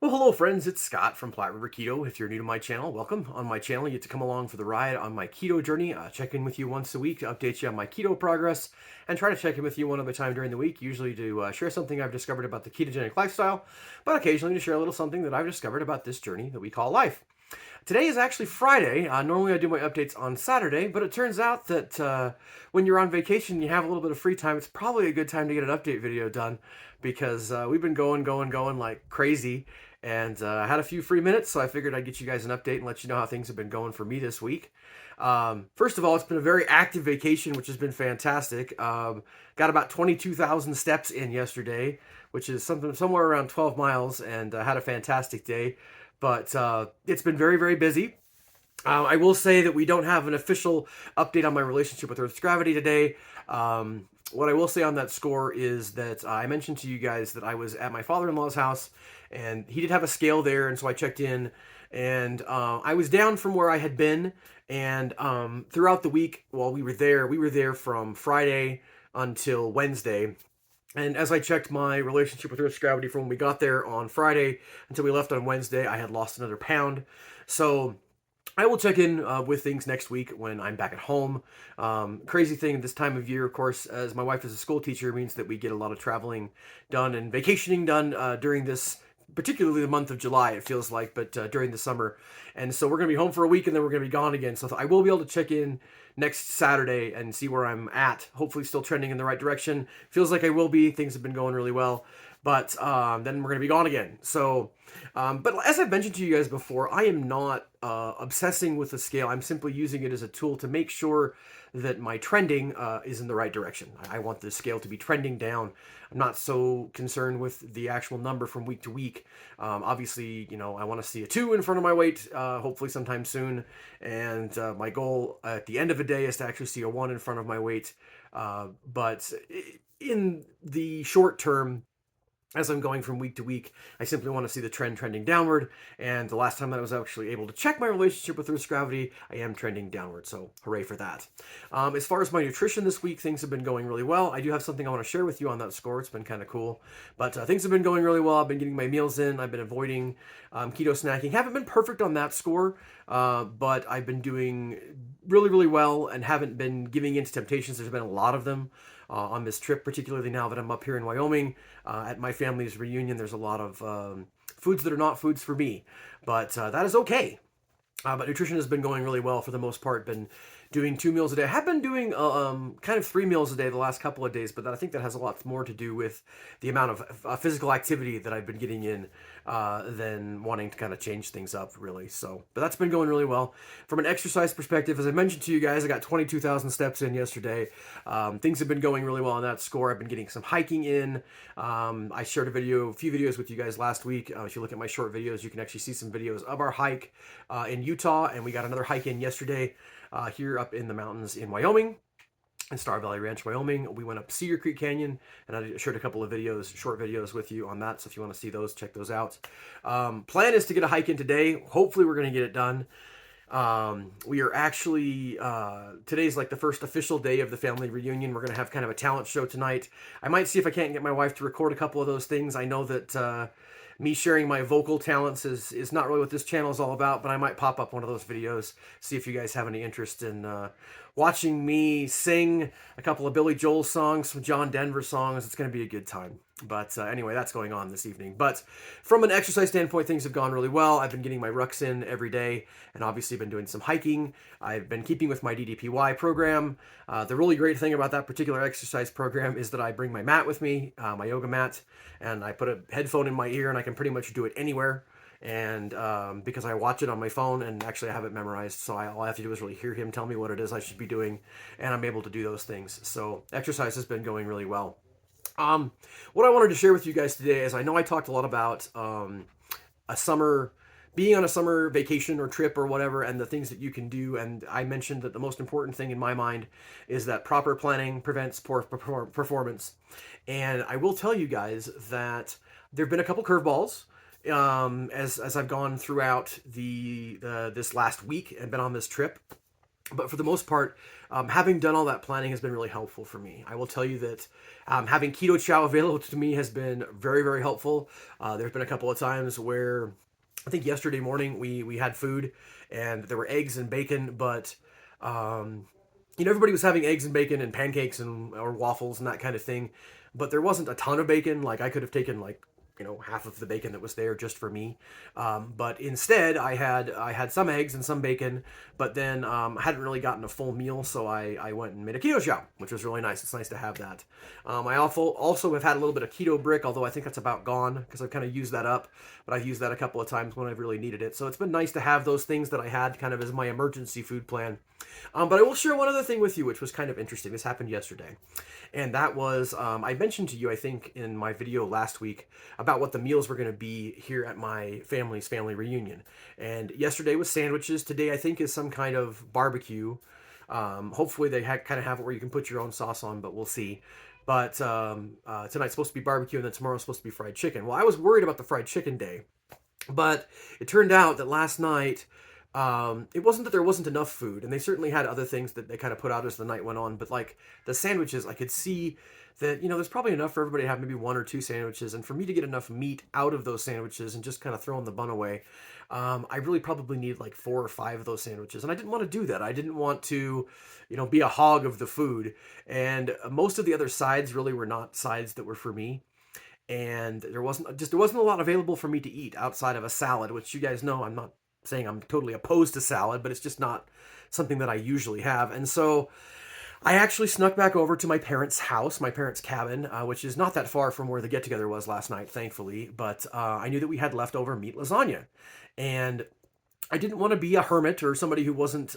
Well, hello, friends. It's Scott from Platte River Keto. If you're new to my channel, welcome. On my channel, you get to come along for the ride on my keto journey. Check in with you once a week to update you on my keto progress and try to check in with you one other time during the week, usually to share something I've discovered about the ketogenic lifestyle, but occasionally to share a little something that I've discovered about this journey that we call life. Today is actually Friday. Normally I do my updates on Saturday, but it turns out that when you're on vacation, you have a little bit of free time. It's probably a good time to get an update video done because we've been going like crazy. And I had a few free minutes, so I figured I'd get you guys an update and let you know how things have been going for me this week. First of all, it's been a very active vacation, which has been fantastic. Got about 22,000 steps in yesterday, which is somewhere around 12 miles, and had a fantastic day. But it's been very, very busy. I will say that we don't have an official update on my relationship with Earth's gravity today. What I will say on that score is that I mentioned to you guys that I was at my father-in-law's house, and he did have a scale there, and so I checked in, and I was down from where I had been, and throughout the week while we were there from Friday until Wednesday. And as I checked my relationship with Earth's gravity from when we got there on Friday until we left on Wednesday, I had lost another pound. So I will check in with things next week when I'm back at home. Crazy thing this time of year, of course, as my wife is a school teacher, means that we get a lot of traveling done and vacationing done during this, particularly the month of July, it feels like, but during the summer. And so we're going to be home for a week and then we're going to be gone again. So I will be able to check in next Saturday and see where I'm at. Hopefully, still trending in the right direction. Feels like I will be. Things have been going really well. But then we're going to be gone again. So, but as I've mentioned to you guys before, I am not obsessing with the scale. I'm simply using it as a tool to make sure that my trending is in the right direction. I want the scale to be trending down. I'm not so concerned with the actual number from week to week. Obviously, I want to see a 2 in front of my weight, hopefully sometime soon. And my goal at the end of a day is to actually see a 1 in front of my weight. But in the short term, as I'm going from week to week, I simply want to see the trend trending downward. And the last time that I was actually able to check my relationship with Earth's gravity, I am trending downward. So hooray for that. As far as my nutrition this week, things have been going really well. I do have something I want to share with you on that score. It's been kind of cool. But things have been going really well. I've been getting my meals in. I've been avoiding keto snacking. Haven't been perfect on that score, but I've been doing really, really well and haven't been giving in to temptations. There's been a lot of them on this trip, particularly now that I'm up here in Wyoming at my family's reunion. There's a lot of foods that are not foods for me, but that is okay. But nutrition has been going really well for the most part. Been doing 2 meals a day. I have been doing kind of 3 meals a day the last couple of days, but I think that has a lot more to do with the amount of physical activity that I've been getting in than wanting to kind of change things up, really. So, but that's been going really well. From an exercise perspective, as I mentioned to you guys, I got 22,000 steps in yesterday. Things have been going really well on that score. I've been getting some hiking in. I shared a few videos with you guys last week. If you look at my short videos, you can actually see some videos of our hike in Utah, and we got another hike in yesterday here up in the mountains in Wyoming, in Star Valley Ranch, Wyoming. We went up Cedar Creek Canyon, and I shared a couple of videos, short videos with you on that. So if you want to see those, check those out. Plan is to get a hike in today. Hopefully we're going to get it done. We are actually, today's like the first official day of the family reunion. We're going to have kind of a talent show tonight. I might see if I can't get my wife to record a couple of those things. I know that me sharing my vocal talents is not really what this channel is all about, but I might pop up one of those videos, see if you guys have any interest in watching me sing a couple of Billy Joel songs, some John Denver songs. It's going to be a good time. But anyway, that's going on this evening. But from an exercise standpoint, things have gone really well. I've been getting my rucks in every day and obviously been doing some hiking. I've been keeping with my DDPY program. The really great thing about that particular exercise program is that I bring my mat with me, my yoga mat, and I put a headphone in my ear and I can pretty much do it anywhere. And because I watch it on my phone and actually I have it memorized, so all I have to do is really hear him tell me what it is I should be doing, and I'm able to do those things. So exercise has been going really well. What I wanted to share with you guys today is I know I talked a lot about a summer, being on a summer vacation or trip or whatever, and the things that you can do. And I mentioned that the most important thing in my mind is that proper planning prevents poor performance. And I will tell you guys that there have been a couple curveballs as I've gone throughout this last week and been on this trip. But for the most part, having done all that planning has been really helpful for me. I will tell you that having keto chow available to me has been very, very helpful. There's been a couple of times where I think yesterday morning we had food and there were eggs and bacon, but um, everybody was having eggs and bacon and pancakes and or waffles and that kind of thing, but there wasn't a ton of bacon. Like I could have taken like half of the bacon that was there just for me, but instead I had some eggs and some bacon, but then I hadn't really gotten a full meal, so I went and made a keto chow, which was really nice. It's nice to have that. I also have had a little bit of keto brick, although I think that's about gone because I've kind of used that up, but I've used that a couple of times when I've really needed it. So it's been nice to have those things that I had kind of as my emergency food plan. But I will share one other thing with you, which was kind of interesting. This happened yesterday. And that was, I mentioned to you, I think, in my video last week about what the meals were going to be here at my family's family reunion. And yesterday was sandwiches. Today, I think, is some kind of barbecue. Hopefully, they kind of have it where you can put your own sauce on, but we'll see. But tonight's supposed to be barbecue, and then tomorrow's supposed to be fried chicken. Well, I was worried about the fried chicken day. But it turned out that last night, it wasn't that there wasn't enough food, and they certainly had other things that they kind of put out as the night went on. But like the sandwiches, I could see that there's probably enough for everybody to have maybe one or two sandwiches, and for me to get enough meat out of those sandwiches and just kind of throwing the bun away, I really probably need like 4 or 5 of those sandwiches, and I didn't want to do that. I didn't want to, be a hog of the food, and most of the other sides really were not sides that were for me, and there wasn't a lot available for me to eat outside of a salad, which you guys know I'm not saying I'm totally opposed to salad, but it's just not something that I usually have. And so I actually snuck back over to my parents' house, my parents' cabin, which is not that far from where the get together was last night, thankfully. But I knew that we had leftover meat lasagna, and I didn't want to be a hermit or somebody who wasn't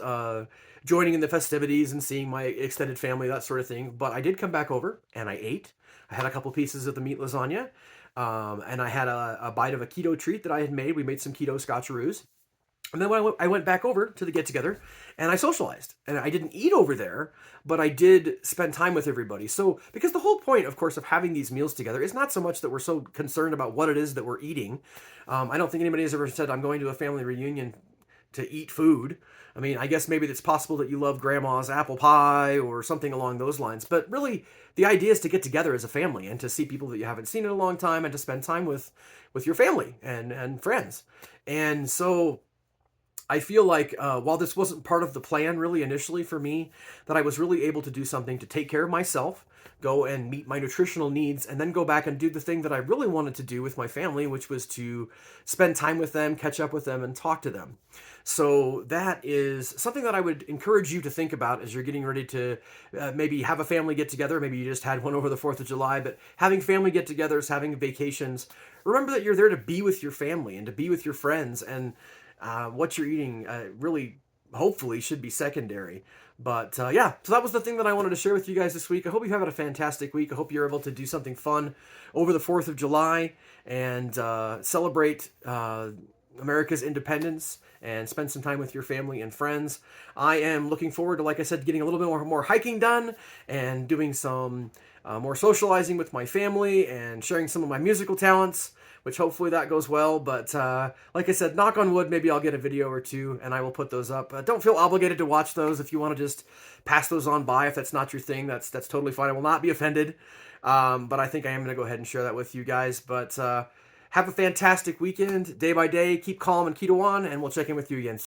joining in the festivities and seeing my extended family, that sort of thing. But I did come back over and I ate. I had a couple pieces of the meat lasagna, and I had a bite of a keto treat that I had made. We made some keto scotcheroos. And then when I went back over to the get together and I socialized. And I didn't eat over there, but I did spend time with everybody. So, because the whole point, of course, of having these meals together is not so much that we're so concerned about what it is that we're eating. I don't think anybody has ever said, I'm going to a family reunion to eat food. I mean, I guess maybe it's possible that you love grandma's apple pie or something along those lines. But really, the idea is to get together as a family and to see people that you haven't seen in a long time and to spend time with your family and friends. And so I feel like while this wasn't part of the plan really initially for me, that I was really able to do something to take care of myself, go and meet my nutritional needs, and then go back and do the thing that I really wanted to do with my family, which was to spend time with them, catch up with them, and talk to them. So that is something that I would encourage you to think about as you're getting ready to maybe have a family get together. Maybe you just had one over the 4th of July, but having family get togethers, having vacations, remember that you're there to be with your family and to be with your friends, and what you're eating really, hopefully, should be secondary. But yeah, so that was the thing that I wanted to share with you guys this week. I hope you've had a fantastic week. I hope you're able to do something fun over the 4th of July and celebrate America's independence and spend some time with your family and friends. I am looking forward to, like I said, getting a little bit more hiking done and doing some more socializing with my family and sharing some of my musical talents, which hopefully that goes well. But like I said, knock on wood, maybe I'll get a video or two and I will put those up. Don't feel obligated to watch those. If you want to just pass those on by, if that's not your thing, that's totally fine. I will not be offended. But I think I am going to go ahead and share that with you guys. But have a fantastic weekend, day by day. Keep calm and keto on, and we'll check in with you again soon.